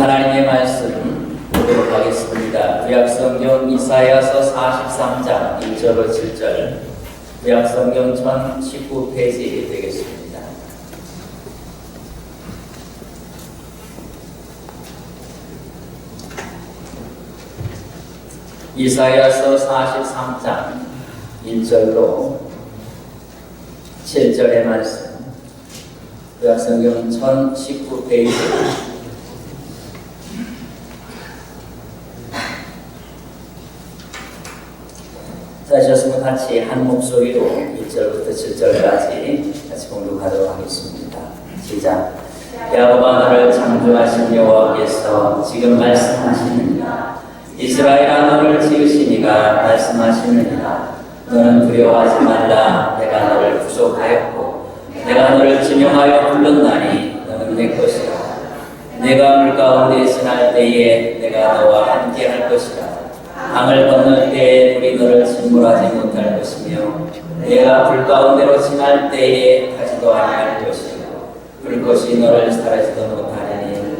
하나님의 말씀 보도록 하겠습니다. 구약성경 이사야서 43장 1절로 7절, 구약성경 1019페이지 되겠습니다. 이사야서 43장 1절로 7절의 말씀, 구약성경 1019페이지. 하셨으면 같이 한 목소리로 1절부터 7절까지 같이 공독하도록 하겠습니다. 시작. 야곱아, 너를 창조하신 여호와께서 지금 말씀하시느니라. 이스라엘아, 너를 지으시니가 말씀하시느니라. 너는 두려워하지 말라. 내가 너를 구속하였고 내가 너를 지명하여 불렀나니 너는 내 것이라. 내가 물 가운데 지날 때에 내가 너와 함께 할 것이라. 강을 건널 때에 물이 너를 침몰하지 못할 것이며 내가 불 가운데로 지날 때에 타지도 아니할 것이고 불꽃이 너를 사라지도 못하리니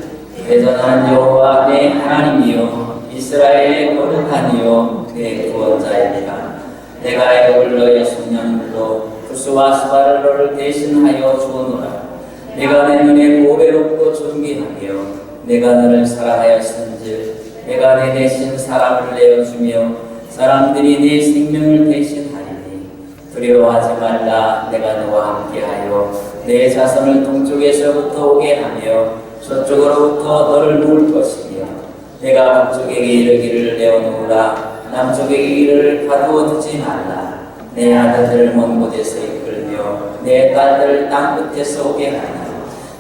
그래서 나는 여호와 내 하나님이요 이스라엘의 거룩한 이요 내 구원자이니라. 내가 애굽을 너의 속량물로 구스와 스바를 너를 대신하여 주었노라. 내가 내 눈에 보배롭고 존귀하며 내가 너를 사랑하였은즉 내가 내 대신 사람을 내어주며 사람들이 네 생명을 대신하리니 두려워하지 말라. 내가 너와 함께하여 내 자손을 동쪽에서부터 오게 하며 서쪽으로부터 너를 모을 것이며 내가 북쪽에게 이르기를 내어놓으라. 남쪽에게 이르기를 가두어 두지 말라. 내 아들들을 먼 곳에서 이끌며 내 딸들을 땅 끝에서 오게 하나.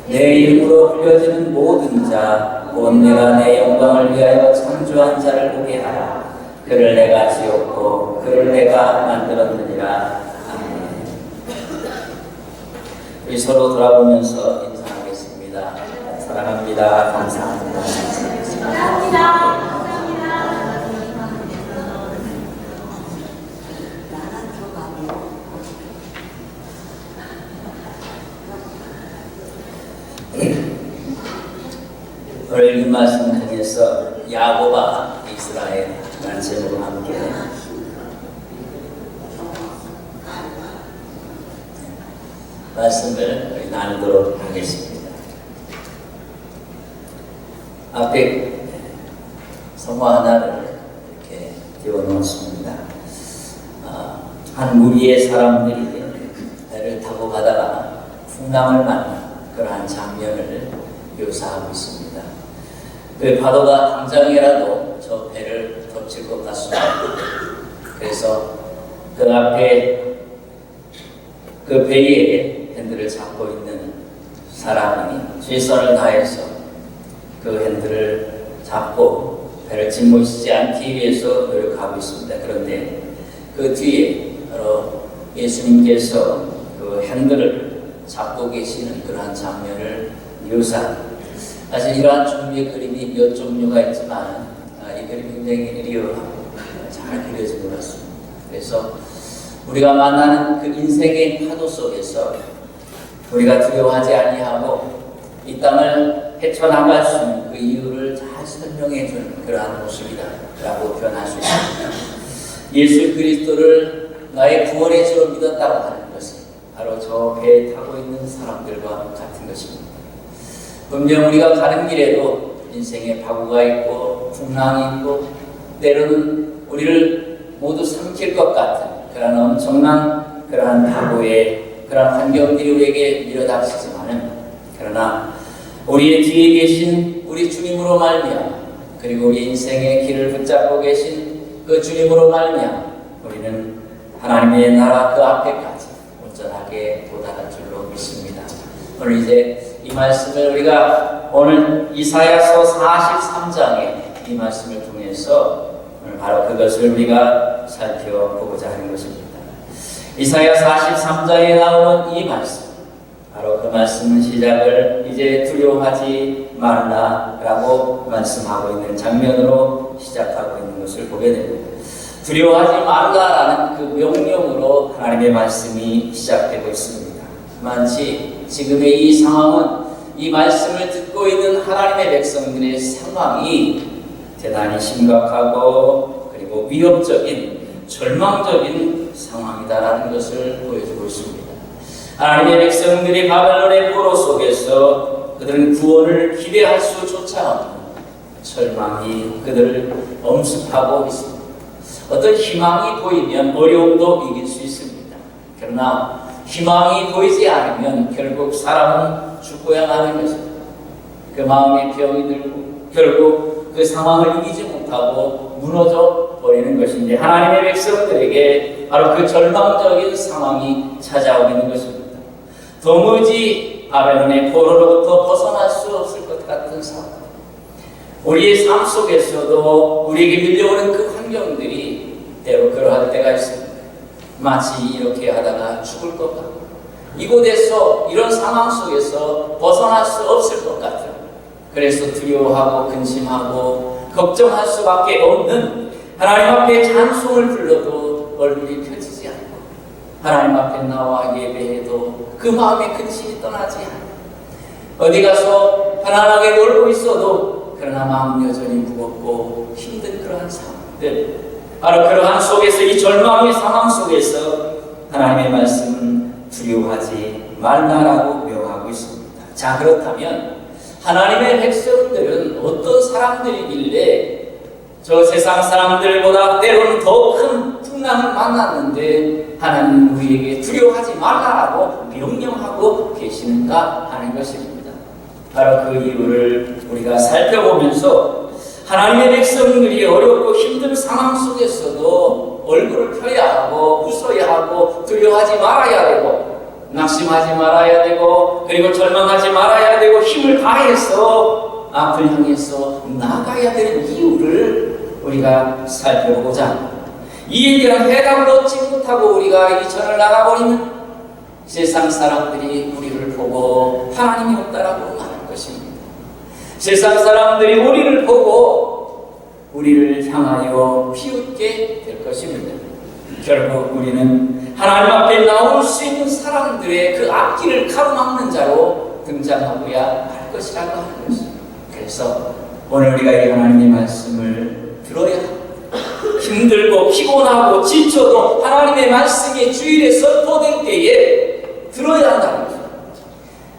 내 이름으로 불려지는 모든 자 곧 내가 내 영광을 위하여 창조한 자를 보게 하라. 그를 내가 지었고 그를 내가 만들었느니라. 아멘. 우리 서로 돌아보면서 인사하겠습니다. 사랑합니다. 감사합니다. 감사합니다. 오늘 이 말씀 통해서 야곱아 이스라엘이라는 제목으로 함께 말씀을 나누도록 하겠습니다. 앞에 성화 하나를 이렇게 띄워놓았습니다. 한 무리의 사람들이 배를 타고 가다가 풍랑을 만난 그러한 장면을 묘사하고 있습니다. 그 파도가 당장이라도 저 배를 덮칠 것 같습니다. 그래서 그 앞에 그 배의 핸들을 잡고 있는 사람이 최선을 다해서 그 핸들을 잡고 배를 침몰시키지 않기 위해서 노력하고 있습니다. 그런데 그 뒤에 바로 예수님께서 그 핸들을 잡고 계시는 그러한 장면을 묘사합니다. 사실 이러한 종류의 그림이 몇 종류가 있지만 이 그림이 굉장히 리얼하고 잘 그려진 것 같습니다. 그래서 우리가 만나는 그 인생의 파도 속에서 우리가 두려워하지 아니하고 이 땅을 헤쳐나갈 수 있는 그 이유를 잘 설명해 준 그러한 모습이다라고 표현할 수 있습니다. 예수 그리스도를 나의 구원의 주로 믿었다고 하는 것은 바로 저 배에 타고 있는 사람들과 같은 것입니다. 분명 우리가 가는 길에도 인생에 파고가 있고 풍랑이 있고 때로는 우리를 모두 삼킬 것 같은 그런 엄청난 그러한 파고에 그러한 환경들이 우리에게 밀어닥치지만은 그러나 우리의 뒤에 계신 우리 주님으로 말미암아 그리고 우리 인생의 길을 붙잡고 계신 그 주님으로 말미암아 우리는 하나님의 나라 그 앞에까지 온전하게 도달할 줄로 믿습니다. 오늘 이제 이 말씀을 우리가 오늘 이사야서 43장의 이 말씀을 통해서 오늘 바로 그것을 우리가 살펴보고자 하는 것입니다. 이사야 43장에 나오는 이 말씀, 바로 그 말씀은 시작을 이제 두려워하지 말라라고 말씀하고 있는 장면으로 시작하고 있는 것을 보게 됩니다. 두려워하지 말라라는 그 명령으로 하나님의 말씀이 시작되고 있습니다. 마치 지금의 이 상황은 이 말씀을 듣고 있는 하나님의 백성들의 상황이 대단히 심각하고 그리고 위협적인 절망적인 상황이다라는 것을 보여주고 있습니다. 하나님의 백성들이 바벨론의 포로 속에서 그들은 구원을 기대할 수조차 없는 절망이 그들을 엄습하고 있습니다. 어떤 희망이 보이면 어려움도 이길 수 있습니다. 그러나 희망이 보이지 않으면 결국 사람은 죽고야 마는 것입니다. 그 마음에 병이 들고 결국 그 상황을 이기지 못하고 무너져 버리는 것인데 하나님의 백성들에게 바로 그 절망적인 상황이 찾아오고 있는 것입니다. 도무지 바벨론의 포로로부터 벗어날 수 없을 것 같은 상황. 우리의 삶 속에서도 우리에게 밀려오는 그 환경들이 때로 그러할 때가 있습니다. 마치 이렇게 하다가 죽을 것 같고 이곳에서 이런 상황 속에서 벗어날 수 없을 것 같은 그래서 두려워하고 근심하고 걱정할 수밖에 없는 하나님 앞에 찬송을 불러도 얼굴이 펴지지 않고 하나님 앞에 나와 예배해도 그 마음의 근심이 떠나지 않고 어디 가서 편안하게 놀고 있어도 그러나 마음 여전히 무겁고 힘든 그러한 상황들 바로 그러한 속에서 이 절망의 상황 속에서 하나님의 말씀은 두려워하지 말라라고 명하고 있습니다. 자 그렇다면 하나님의 백성들은 어떤 사람들이길래 저 세상 사람들보다 때로는 더 큰 풍랑을 만났는데 하나님은 우리에게 두려워하지 말라라고 명령하고 계시는가 하는 것입니다. 바로 그 이유를 우리가 살펴보면서 하나님의 백성들이 어렵고 힘든 상황 속에서도 얼굴을 펴야 하고 웃어야 하고 두려워하지 말아야 되고 낙심하지 말아야 되고 그리고 절망하지 말아야 되고 힘을 다해서 앞을 향해서 나아가야 되는 이유를 우리가 살펴보고자 합니다. 이에 대한 해답을 얻지 못하고 우리가 이 전을 나가버리는 세상 사람들이 우리를 보고 하나님이 없다라고 말할 것입니다. 세상 사람들이 우리를 보고 우리를 향하여 비웃게 될 것입니다. 결국 우리는 하나님 앞에 나올 수 있는 사람들의 그 앞길을 가로막는 자로 등장하고야 할 것이라고 하는 것입니다. 그래서 오늘 우리가 이 하나님의 말씀을 들어야 합니다. 힘들고 피곤하고 지쳐도 하나님의 말씀이 주일에 선포될 때에 들어야 한다는 것입니다.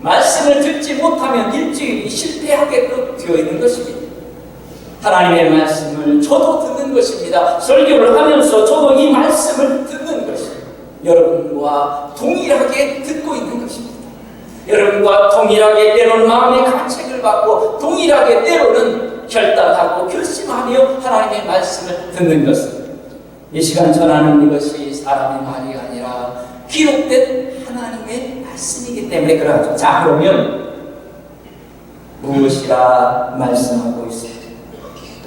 말씀을 듣지 못하면 일주일이 실패하게끔 되어 있는 것입니다. 하나님의 말씀을 저도 듣는 것입니다. 설교를 하면서 저도 이 말씀을 듣는 것입니다. 여러분과 동일하게 듣고 있는 것입니다. 여러분과 동일하게 때로는 마음의 가책을 받고 동일하게 때로는 결단하고 결심하며 하나님의 말씀을 듣는 것입니다. 이 시간 전하는 이것이 사람의 말이 아니라 기록된 하나님의 말씀이기 때문에 그러하죠. 자 그러면 무엇이라 말씀하고 있습니다.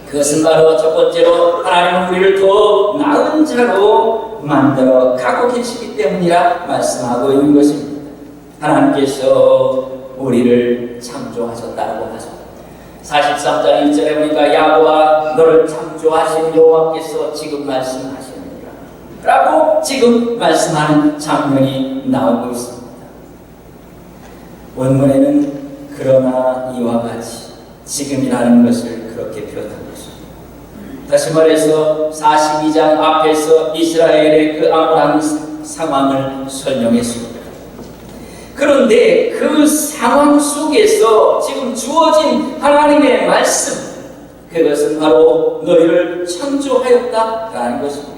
그것은 바로 첫 번째로 하나님은 우리를 더 나은 자로 만들어 가고 계시기 때문이라 말씀하고 있는 것입니다. 하나님께서 우리를 창조하셨다고 하죠. 43장 1절에 보니까 야고와 너를 창조하신 여호와께서 지금 말씀하시느니라 라고 지금 말씀하는 장면이 나오고 있습니다. 원문에는 그러나 이와 같이 지금이라는 것을 그렇게 표현하고 있습니다. 다시 말해서 42장 앞에서 이스라엘의 그 암울한 상황을 설명했습니다. 그런데 그 상황 속에서 지금 주어진 하나님의 말씀 그것은 바로 너희를 창조하였다라는 것입니다.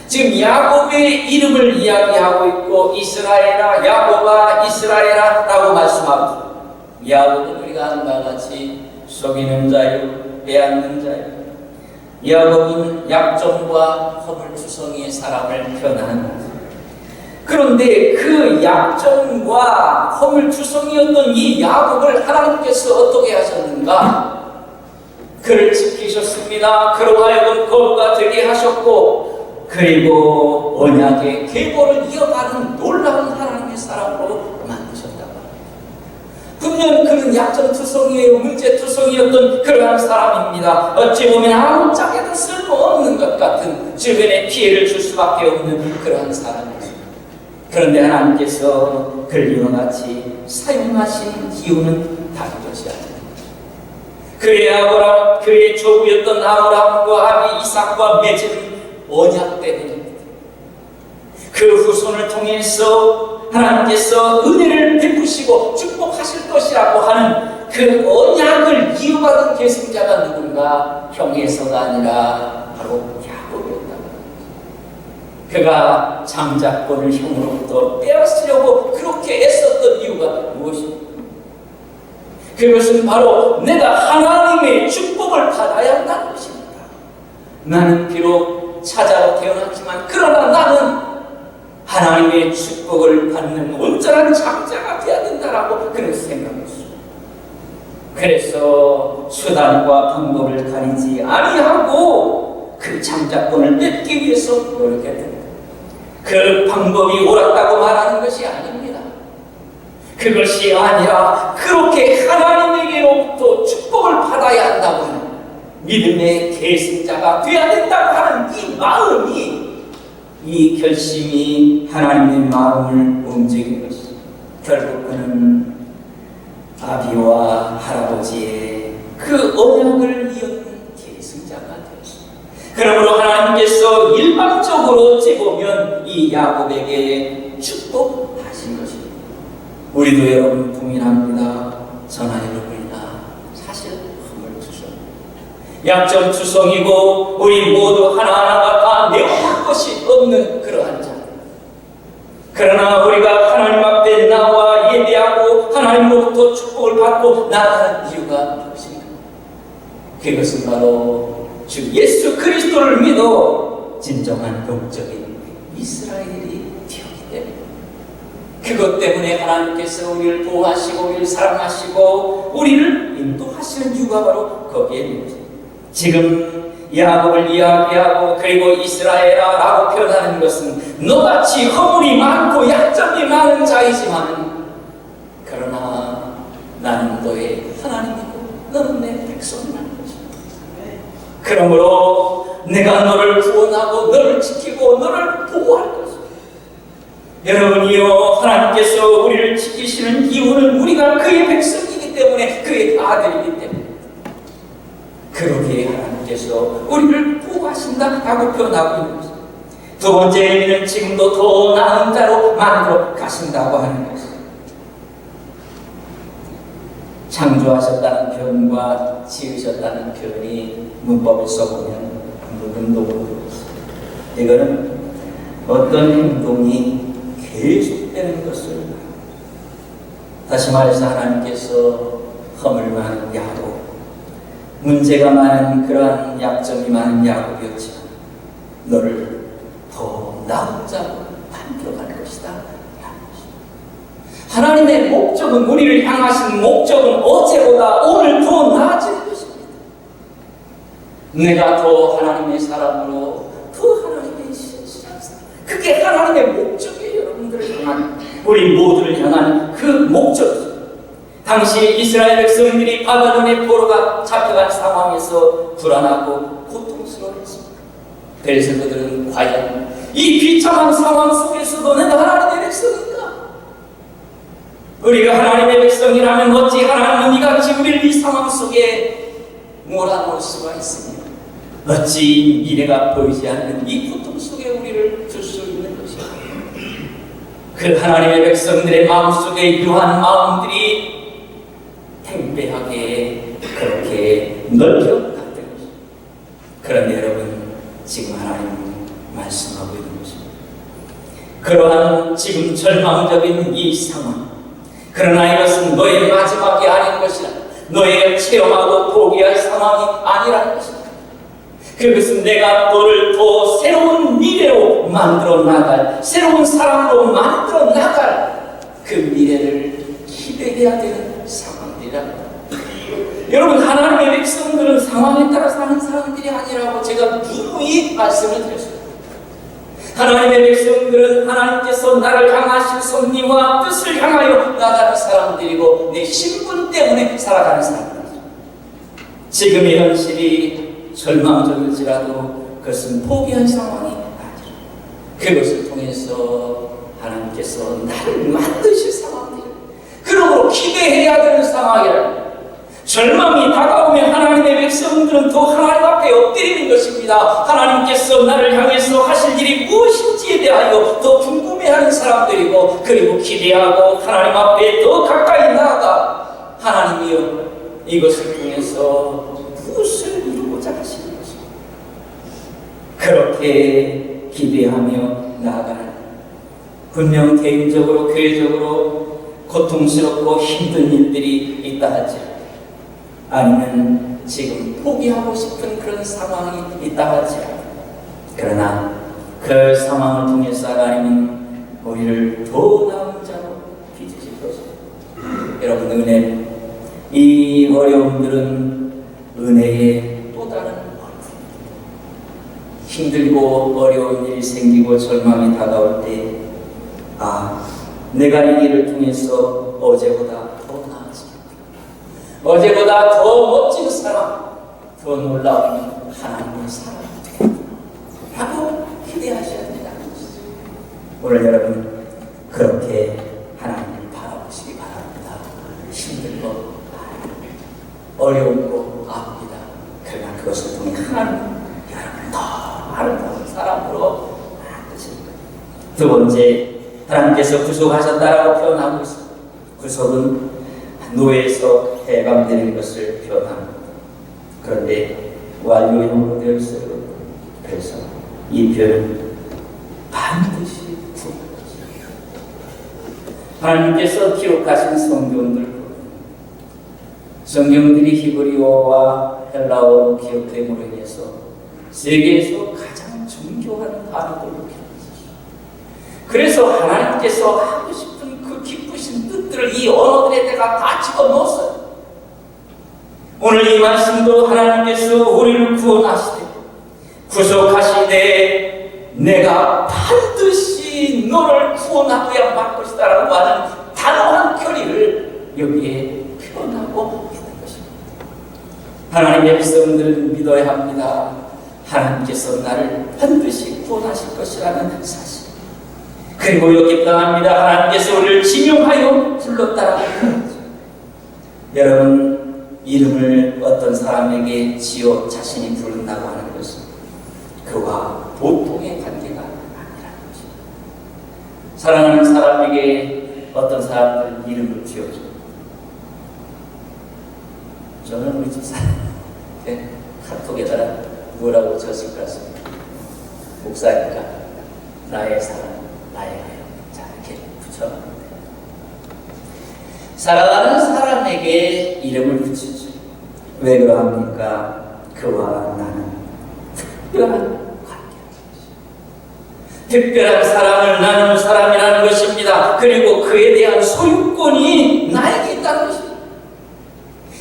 지금 야곱의 이름을 이야기하고 있고 이스라엘아 야곱아 이스라엘아 라고 말씀하고 야곱은 우리가 아는 바와 같이 속이는 자요 빼앗는 자요 야곱은 약점과 허물투성이의 사람을 표현하는 것입니다. 그런데 그 약점과 허물투성이었던 이 야곱을 하나님께서 어떻게 하셨는가? 그를 지키셨습니다. 그로 하여금 거부가 되게 하셨고 그리고 언약의 계보를 이어가는 놀라운 하나님의 사람으로 만드셨다고 합니다. 분명 그는 약점투성이에요. 문제투성이었던 그러한 사람입니다. 어찌 보면 아무 짝에도 쓸모없는 것 같은 주변에 피해를 줄 수밖에 없는 그러한 사람입니다. 그런데 하나님께서 그를 이와 같이 사용하신 이유는 다른 것이 아닙니다. 그의 조부였던 아브라함과 아비 이삭과 맺은 언약 때문입니다. 그 후손을 통해서 하나님께서 은혜를 베푸시고 축복하실 것이라고 하는 그 언약을 이어받은 계승자가 누군가? 형에서가 아니라 바로 야곱이었다. 그가 장자권을 형으로부터 빼앗으려고 그렇게 애썼던 이유가 무엇입니까? 그것은 바로 내가 하나님의 축복을 받아야 한다는 것입니다. 나는 비록 차자로 태어났지만 그러나 나는 하나님의 축복을 받는 온전한 장자가 되어야 된다라고 그런 생각했습니다. 그래서 수단과 방법을 가리지 아니하고 그 장자권을 뺏기 위해서 노력했습니다. 그 방법이 옳았다고 말하는 것이 아닙니다. 그것이 아니라 그렇게 하나님에게로부터 축복을 받아야 한다고 하는 믿음의 계승자가 되어야 된다고 하는 이 마음이, 이 결심이 하나님의 마음을 움직인 것입니다. 결국 그는 아비와 할아버지의 그 언약을 이은 계승자가 되었습니다. 그러므로 하나님께서 일방적으로 재보면 이 야곱에게 축복하신 것입니다. 우리도 여러분 동일합니다. 저나 여러분이나 사실 허물투성, 약점투성이고 우리 모두 하나하나가 다 내어볼 것이 없는 그러한 자. 그러나 우리가 하나님 앞에 나와 예배하고 하나님으로부터 축복을 받고 나아가는 이유가 무엇인가? 그것은 바로 주 예수 그리스도를 믿어 진정한 영적인 이스라엘이 되었기 때문에, 그것 때문에 하나님께서 우리를 보호하시고 우리를 사랑하시고 우리를 인도하시는 이유가 바로 거기에 있는 것입니다. 지금 야곱을 이야기하고 그리고 이스라엘아라고 표현하는 것은 너같이 허물이 많고 약점이 많은 자이지만 그러나 나는 너의 하나님이고 너는 내 백성이라는 것입니다. 그러므로 내가 너를 구원하고 너를 지키고 너를 보호할 것입니다. 여러분이요, 하나님께서 우리를 지키시는 이유는 우리가 그의 백성이기 때문에, 그의 아들이기 때문에, 그러기에 하나님께서 우리를 보호하신다라고 표현하고 있는 것입니다. 두 번째 의미는 지금도 더 나은 자로 만들어 가신다고 하는 것입니다. 창조하셨다는 표현과 지으셨다는 표현이 문법을 써보면 운동으로 있습니다. 이거는 어떤 행동이 계속되는 것을, 다시 말해서 하나님께서 허물 많은 야곱, 문제가 많은 그러한 약점이 많은 야곱이었지만 너를 더 나은 자로 만들어갈 것이다. 하나님의 목적은, 우리를 향하신 목적은 어제보다 오늘 더 나아지는 것입니다. 내가 더 하나님의 사람으로, 더 하나님의 신실한 사람, 그게 하나님의 목적이에요. 여러분들을 향한, 우리 모두를 향한 그 목적이죠. 당시 이스라엘 백성들이 바벨론의 포로가 잡혀간 상황에서 불안하고 고통스러워했습니다. 그래서 그들은 과연 이 비참한 상황 속에서도 내가 하나님의 백성인가? 우리가 하나님의 백성이라면 어찌 하나님은 이같이 우리를 이 상황 속에 몰아넣을 수가 있으며 어찌 미래가 보이지 않는 이 고통 속에 우리를 둘 수 있는 것이야. 그 하나님의 백성들의 마음속에 이러한 마음들이 팽배하게 그렇게 넓혀놨던 것입니다. 그런데 여러분, 지금 하나님은 말씀하고 있는 것입니다. 그러한 지금 절망적인 이 상황, 그러나 이것은 너의 마지막이 아닌 것이라, 너의 체험하고 포기할 상황이 아니라는 것입니다. 그것은 내가 너를 더 새로운 미래로 만들어 나갈, 새로운 사람으로 만들어 나갈 그 미래를 기대해야 되는 상황들이랍니다. 여러분, 하나님의 백성들은 상황에 따라 사는 사람들이 아니라고 제가 누누이 말씀을 드렸습니다. 하나님의 백성들은 하나님께서 나를 향하신 섭리와 뜻을 향하여 나가는 사람들이고 내 신분 때문에 살아가는 사람들이죠. 지금의 현실이 절망적일지라도 그것은 포기한 상황이 아니라 그것을 통해서 하나님께서 나를 만드실 상황들, 그런 기대해야 되는 상황이라. 절망이 다가오면 하나님의 백성들은 더 하나님 앞에 엎드리는 것입니다. 하나님께서 나를 향해서 하실 일이 무엇인지에 대하여 더 궁금해하는 사람들이고, 그리고 기대하고 하나님 앞에 더 가까이 나아가 하나님이여 이것을 통해서 무엇을 이루고자 하시는 것입니다. 그렇게 기대하며 나아가는, 분명 개인적으로 교회적으로 고통스럽고 힘든 일들이 있다 하지, 아니면 지금 포기하고 싶은 그런 상황이 있다 하지, 그러나 그 상황을 통해서 하나님은 우리를 더 나은 자로 빚으실 것입니다. 여러분, 은혜, 이 어려움들은 은혜의 또 다른 얼굴입니다. 힘들고 어려운 일이 생기고 절망이 다가올 때, 내가 이 일을 통해서 어제보다 더 나아지겠구나, 어제보다 더 멋진 사람, 더 놀라운 하나님의 사람이 되겠구나 라고 기대하셔야 된다는 것이죠. 오늘 여러분 그렇게 하나님을 바라보시기 바랍니다. 힘들고 어려움도 아픕니다. 그러나 그것을 통해 하나님 여러분을 더 아름다운 사람으로 만드십니다. 두 번째, 하나님께서 구속하셨다라고 표현하고 있습니다. 구속은 노예에서 해방되는 것을 표현합니다. 그런데 완료형으로 되어 있어요. 그래서 이 표현은 반드시 구원을 것입니다. 하나님께서 기록하신 성경들이 히브리어와 헬라어로 기록됨으로 인해서 세계에서 가장 존경하는 단어들로 기록했습니다. 그래서 하나님께서 하고 싶은 그 기쁘신 뜻들을 이 언어들에다가 다 집어넣었어요. 오늘 이 말씀도 하나님께서 우리를 구원하시되 구속하시되 내가 반드시 너를 구원하고야 말 것이다 라고 하는 단호한 결의를 여기에 표현하고 있는 것입니다. 하나님의 백성들은 믿어야 합니다. 하나님께서 나를 반드시 구원하실 것이라는 사실. 그리고 여기 떠납니다. 하나님께서 우리를 지명하여 불렀다라고 합니다. 여러분, 이름을 어떤 사람에게 지어 자신이 부른다고 하는 것은 그와 보통의 관계가 아니라는 것입니다. 사랑하는 사람에게 어떤 사람들은 이름을 지어줍니다. 저는 우리 집사람한테 카톡에다가 뭐라고 쳤을 것 같습니다. 목사니까 나의 사랑, 나의 아역, 자 이렇게 붙여놨는데, 사랑하는 사람에게 이름을 붙이죠. 왜 그러합니까? 그와 나는 특별한 관계입니다. 특별한 사랑을 나누는 사람이라는 것입니다. 그리고 그에 대한 소유권이 나에게 있다는 것입니다.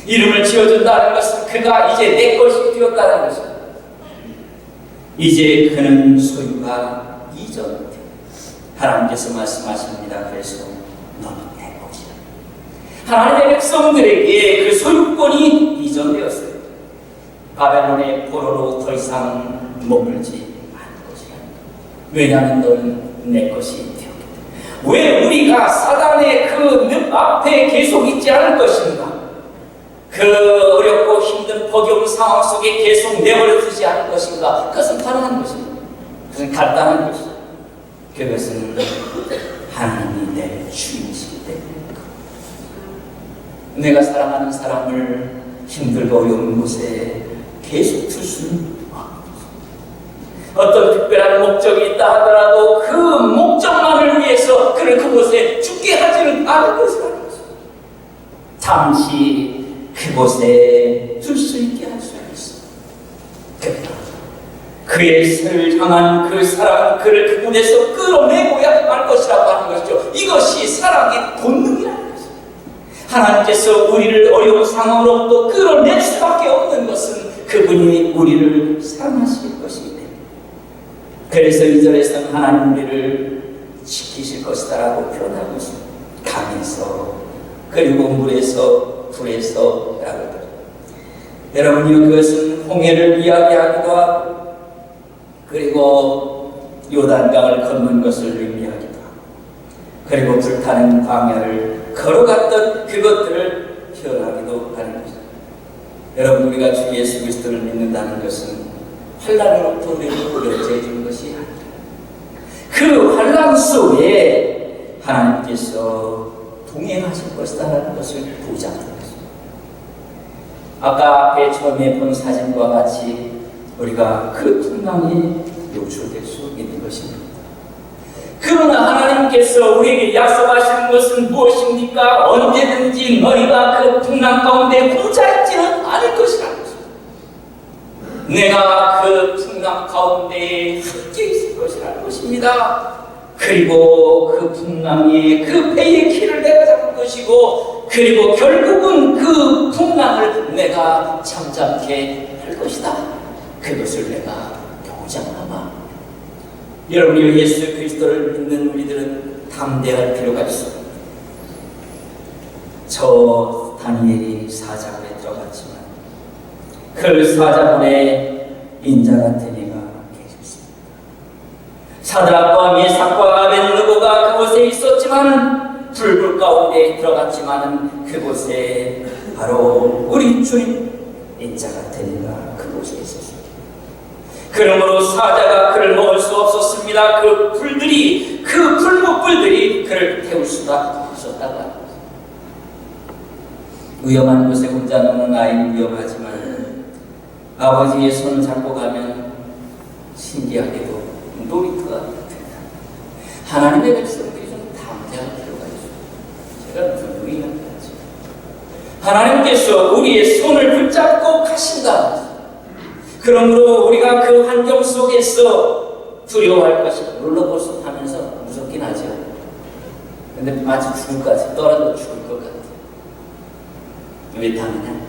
이름을 지어준다는 것은 그가 이제 내 것이 되었다는 것입니다. 이제 그는 소유가 이전됩니다. 하나님께서 말씀하십니다. 그래서 너는 내 것이다. 하나님의 백성들에게 그 소유권이 이전되었어요. 바벨론의 포로로 더 이상 머물지 않을 것이다. 왜냐하면 너는 내 것이 되었기 때문에. 왜 우리가 사단의 그 늪 앞에 계속 있지 않을 것인가? 그 어렵고 힘든 버거운 상황 속에 계속 내버려 두지 않을 것인가? 그것은 가능한 것입니다. 그것은 간단한 것입니다. 그것은 하나님이 내 주인이시기 때문입니다. 내가 사랑하는 사람을 힘들고 어려운 곳에 계속 둘 수는 어떤 특별한 목적이 있다 하더라도 그 목적만을 위해서 그를 그곳에 죽게 하지는 않을 것이라는 것입니다. 잠시 그곳에 둘 수 있게 할 수 있습니다. 그의 새를 향한 그 사랑, 그를 그곳에서 끌어내고야 말 것이라고 하는 것이죠. 이것이 사랑의 본능이라는 것입니다. 하나님께서 우리를 어려운 상황으로부터 끌어낼 수밖에 없는 것은 그분이 우리를 사랑하실 것이기 때문에. 그래서 2절에서는 하나님 우리를 지키실 것이다라고 표현하고 있습니다. 강에서, 그리고 물에서, 불에서 라고. 여러분이 그것은 홍해를 이야기하기도 하고, 그리고 요단강을 건넌 것을 의미하기도 하고, 그리고 불타는 광야를 걸어갔던 그것들을 기억하기도 하는 것입니다. 여러분, 우리가 주 예수 그리스도를 믿는다는 것은 환난으로부터 우리를 구원해 주는 것이 아니라 그 환난 속에 하나님께서 동행하실 것이다라는 것을 보장하는 것입니다. 아까 앞에 처음에 본 사진과 같이 우리가 그 풍랑에 노출될 수 있는 것입니다. 그러나 하나님께서 우리에게 약속하시는 것은 무엇입니까? 언제든지 너희가 그 풍랑 가운데 혼자 있지는 않을 것이라는 것입니다. 내가 그 풍랑 가운데 함께 있을 것이라는 것입니다. 그리고 그 풍랑에 그 배의 키를 내가 잡을 것이고, 그리고 결국은 그 풍랑을 내가 잠잠케 할 것이다. 그것을 내가 보장하마. 여러분이 예수 그리스도를 믿는 우리들은 담대할 필요가 있습니다. 저 다니엘이 사자굴에 들어갔지만 그 사자굴에 인자 같은 이가 계셨습니다. 사드락과 메삭과 아벳느고가 그곳에 있었지만, 불불 가운데 들어갔지만 그곳에 바로 우리 주님 인자 같은 이가 그곳에 있었습니다. 그러므로 사자가 그를 먹을 수 없었습니다. 그 불들이, 그 불목불들이 그를 태울 수가 없었다고 합니다. 위험한 곳에 혼자 노는 아이는 위험하지만 아버지의 손을 잡고 가면 신기하게도 놀이터가 된다. 하나님의 백성들이 좀 담대할 필요가 있어요. 제가 무슨 의미하지? 하나님께서 우리의 손을 붙잡고 가신다. 그러므로 우리가 그 환경 속에서 두려워할 것이, 롤러코스터 타면서 무섭긴 하죠. 근데 마치 죽을 것 같아. 떨어져 죽을 것 같아. 왜 타느냐?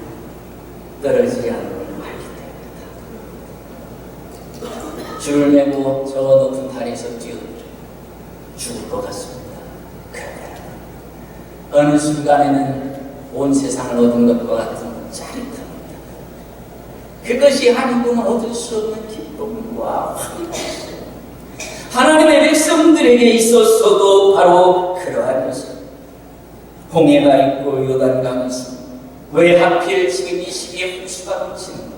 떨어지지 않는 걸 알기 때문이다. 줄을 메고 저 높은 다리에서 뛰어 죽을 것 같습니다. 그런데 어느 순간에는 온 세상을 얻은 것과 같은 짜릿함, 그것이 하나님은 얻을 수 없는 기쁨과 환희였어요. 하나님의 백성들에게 있었어도 바로 그러한 것입니다. 홍해가 있고 요단강이 있습니다. 왜 하필 지금 이 시기에 홍수가 넘치는 거야?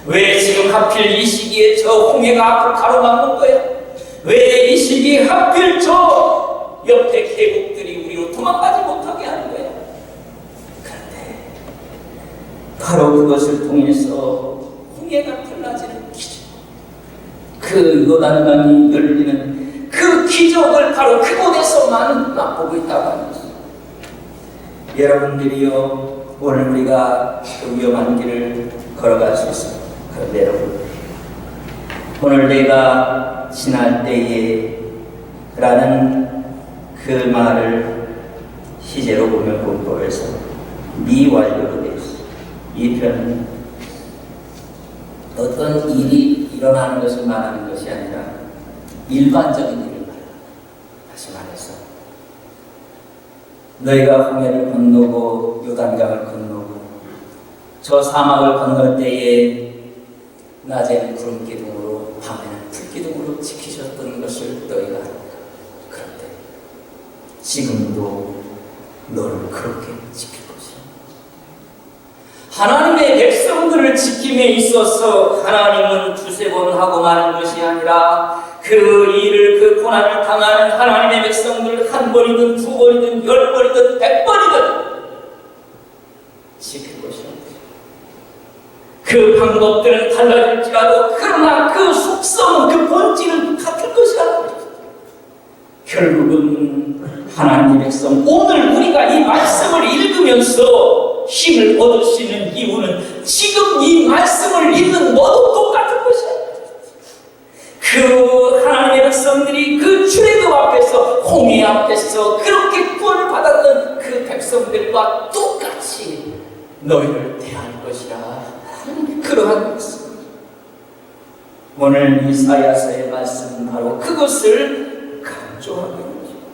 왜 지금 하필 이 시기에 저 홍해가 앞을 가로막는 거야? 왜 이 시기에 하필 저 옆에 계곡들이 우리로 도망가지 못하게 하는 거야? 그런데 바로 그것을 통해서 홍해가 갈라지는 기적, 그 요단강이 열리는 그 기적을 바로 그곳에서만 맛보고 있다고 하는 것입니다. 여러분들이요, 오늘 우리가 그 위험한 길을 걸어갈 수 있습니다. 그런데 여러분, 오늘 내가 지날 때에 라는 그 말을 시제로 보면 본법에서 미완료로 되어 있습니다. 이 표현은 어떤 일이 일어나는 것을 말하는 것이 아니라 일반적인 일을 말합니다. 다시 말해서 너희가 홍해를 건너고 요단강을 건너고 저 사막을 건널 때에 낮에는 구름 기둥으로 밤에는 불 기둥으로 지키셨던 것을 너희가 알까? 그런데 지금도 너를 그렇게 지킬 것이야. 하나님의 백성들을 지킴에 있어서 하나님은 두세 번 하고 마는 것이 아니라 그 일을, 그 고난을 당하는 하나님의 백성들을 한 번이든 두 번이든 열 번이든 100번이든 지킬 것이옵니다. 그 방법들은 달라질지라도 그러나 그 속성은, 그 본질은 같을 것이라는 것입니다. 결국은 하나님의 백성, 오늘 우리가 이 말씀을 읽으면서 힘을 얻을 수 있는 이유는 지금 이 말씀을 읽는 너도 똑같은 것이야. 그 하나님의 백성들이 그 출애굽 앞에서, 홍해 앞에서 그렇게 구원을 받았던 그 백성들과 똑같이 너희를 대할 것이라 하는 그러한 말씀. 오늘 이사야서의 말씀은 바로 그것을 강조하고 있는 것입니다.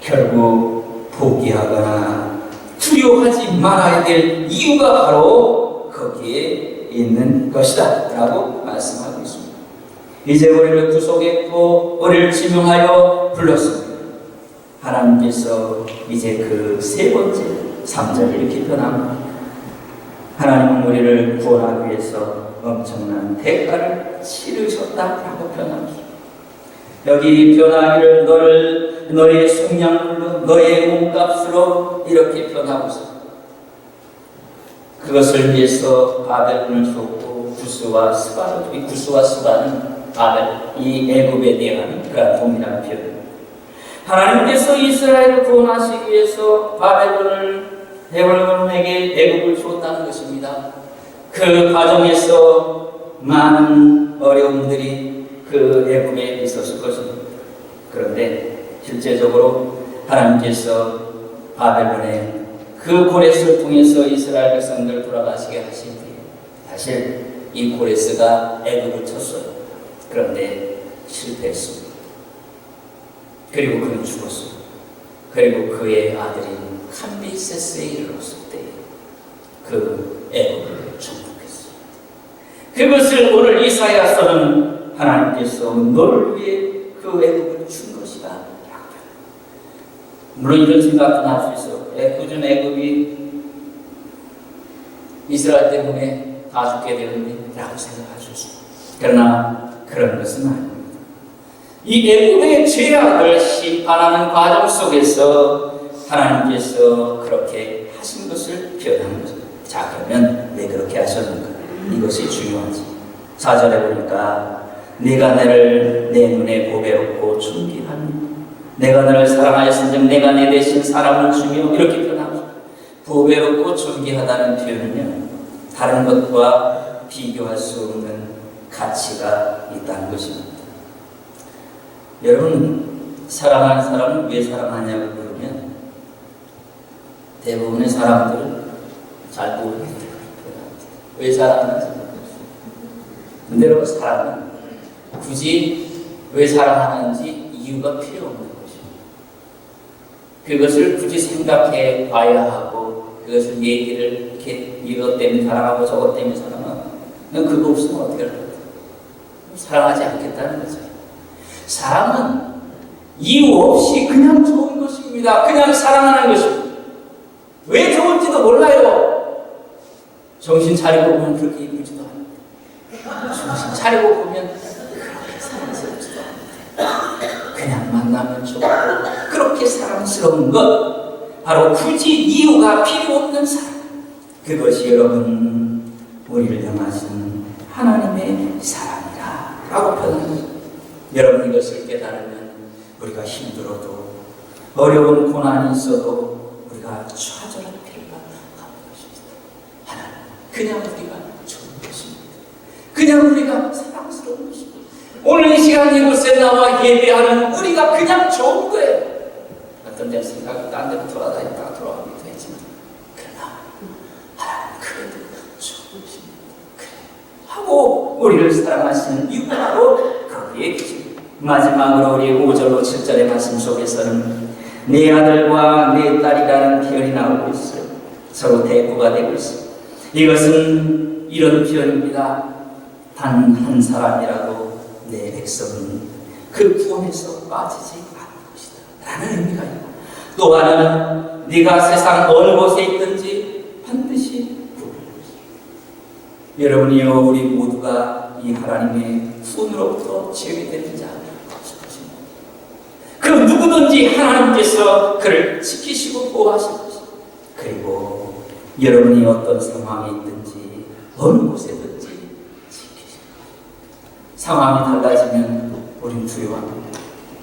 결국 포기하거나 두려워하지 말아야 될 이유가 바로 거기에 있는 것이다 라고 말씀하고 있습니다. 이제 우리를 구속했고 우리를 지명하여 불렀습니다. 하나님께서 이제 그 세 번째 3절을 이렇게 표현합니다. 하나님은 우리를 구원하기 위해서 엄청난 대가를 치르셨다라고 표현합니다. 여기 표현하기를 너의 속량물로 너의 몸값으로 이렇게 표현하고 있습니다. 그것을 위해서 바벨론을 줬고 구스와 스바로, 이 구스와 스바는 이 애굽에 대한 그런 동일한 표현입니다. 하나님께서 이스라엘을 구원하시기 위해서 바벨론에게 애굽을 줬다는 것입니다. 그 과정에서 많은 어려움들이 그 애굽에 있었을 것입니다. 그런데 실제적으로 하나님께서 바벨론의 그 고레스를 통해서 이스라엘 백성들 돌아가시게 하신 뒤에 사실 이 고레스가 애굽을 쳤어요. 그런데 실패했습니다. 그리고 그는 죽었습니다. 그리고 그의 아들인 캄비세스에 이르렀을 때 그 애굽을 정복했습니다. 그것을 오늘 이사야서는 하나님께서 너를 위해 그 애굽을 준 것이다 라고. 물론 이런 생각도 날 수 있어요. 요즘 애굽이 이스라엘 때문에 다 죽게 되는데 라고 생각할 수 있습니다. 그러나 그런 것은 아닙니다. 이 애굽의 죄악을 심판하는 과정 속에서 하나님께서 그렇게 하신 것을 표현하는 것입니다. 자, 그러면 왜 그렇게 하셨는가? 이것이 중요하지. 4절에 보니까 네가 나를 내 눈에 보배롭고 존귀하니 내가 너를 사랑하였은즉 내가 내 대신 사랑을 주며 이렇게 표현합니다. 보배롭고 존귀하다는 표현은요, 다른 것과 비교할 수 없는 가치가 있다는 것입니다. 여러분, 사랑하는 사람을 왜 사랑하냐고 그러면 대부분의 사람들은 잘 모르겠다. 왜 사랑하는지 모르겠어요. 근데 여러분, 사랑은 굳이 왜 사랑하는지 이유가 필요 없는 것입니다. 그것을 굳이 생각해 봐야 하고 그것을 얘기를 이렇게 이것 때문에 사랑하고 저것 때문에 사랑하고 그거 없으면 어떻게 할 거예요? 사랑하지 않겠다는 거죠. 사랑은 이유 없이 그냥 좋은 것입니다. 그냥 사랑하는 것입니다. 왜 좋은지도 몰라요. 정신 차리고 보면 그렇게 이쁘지도 않아요. 정신 차리고 보면 그렇게 사랑스럽지도 않아요. 그냥 만나면 좋고 그렇게 사랑스러운 것, 바로 굳이 이유가 필요 없는 사랑. 그것이 여러분 우리를 향하시는 하나님의 사랑이라 라고 표현합니다. 여러분, 이것을 깨달으면 우리가 힘들어도 어려운 고난이 있어도 우리가 좌절할 필요가 없는 것입니다. 하나님, 그냥 우리가 좋은 것입니다. 그냥 우리가 사랑스러운 것입니다. 오늘 이 시간 이곳에 나와 예배하는 우리가 그냥 좋은 거예요. 어떤 데는 생각이 딴 데로 돌아다니다가 돌아오기도 했지만 그러나 하나님 그래도 좋은 것입니다. 그래 하고 우리를 사랑하시는 이유가 바로 거기에 계십니다. 마지막으로 우리 5절로 7절의 말씀 속에서는 내 아들과 내 딸이라는 표현이 나오고 있어요. 서로 대꾸가 되고 있어요. 이것은 이런 표현입니다. 단 한 사람이라도 내 백성은 그 구원에서 빠지지 않을 것이다 라는 의미가 있고, 또 하나는 네가 세상 어느 곳에 있든지 반드시 구원할 것이다. 여러분이요, 우리 모두가 이 하나님의 손으로부터 제외되는 자 없을 것입니다. 그 누구든지 하나님께서 그를 지키시고 보호하실 것입니다. 그리고 여러분이 어떤 상황에 있든지 어느 곳에든지 지키실 것입니다. 상황이 달라지면 우리는 두려워합니다.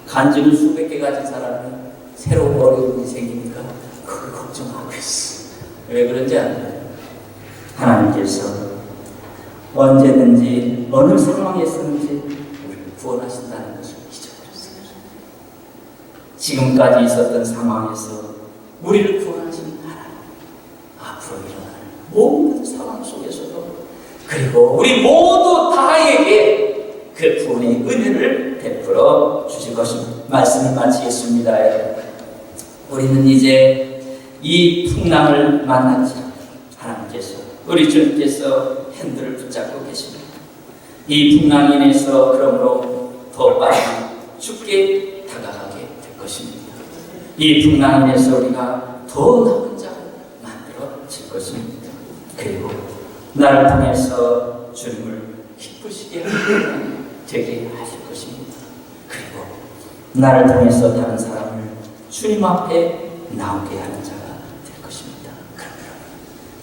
간증을 수백 개 가진 사람은 새로운 어려움이 생기니까 그걸 걱정하고 있어. 왜 그런지 아나요? 하나님께서 언제든지 어느 상황에서든지 우리를 구원하신다는 것을 잊어버렸어요. 지금까지 있었던 상황에서 우리를 구원하신 하나님, 앞으로 일어날 모든 상황 속에서도, 그리고 우리 모두 다에게 그 구원의 은혜를 베풀어 주실 것입니다. 말씀을 마치겠습니다. 우리는 이제 이 풍랑을 만났지 않고 하나님께서, 우리 주님께서 핸들을 붙잡고 계십니다. 이 풍랑이 인해서 그러므로 더 빨리 죽게 다가가게 될 것입니다. 이 풍랑 인해서 우리가 더 나은 자로 만들어질 것입니다. 그리고 나를 통해서 주님을 기쁘시게 되게 하실 것입니다. 그리고 나를 통해서 다른 사람을 주님 앞에 나오게 하는 자가 될 것입니다. 그러면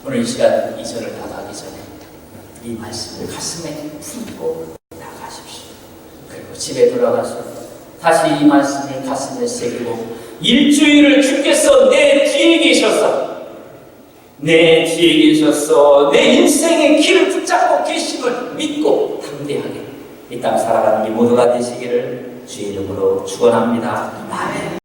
오늘 이 시간 2절을 나가기 전에 이 말씀을 가슴에 품고 나가십시오. 그리고 집에 돌아가서 다시 이 말씀을 가슴에 새기고 일주일을 주께서 내 뒤에 계셔서 내 뒤에 계셔서 내 인생의 길을 붙잡고 계심을 믿고 담대하게 이 땅 살아가는 이 모두가 되시기를 주의 이름으로 축원합니다. 아멘.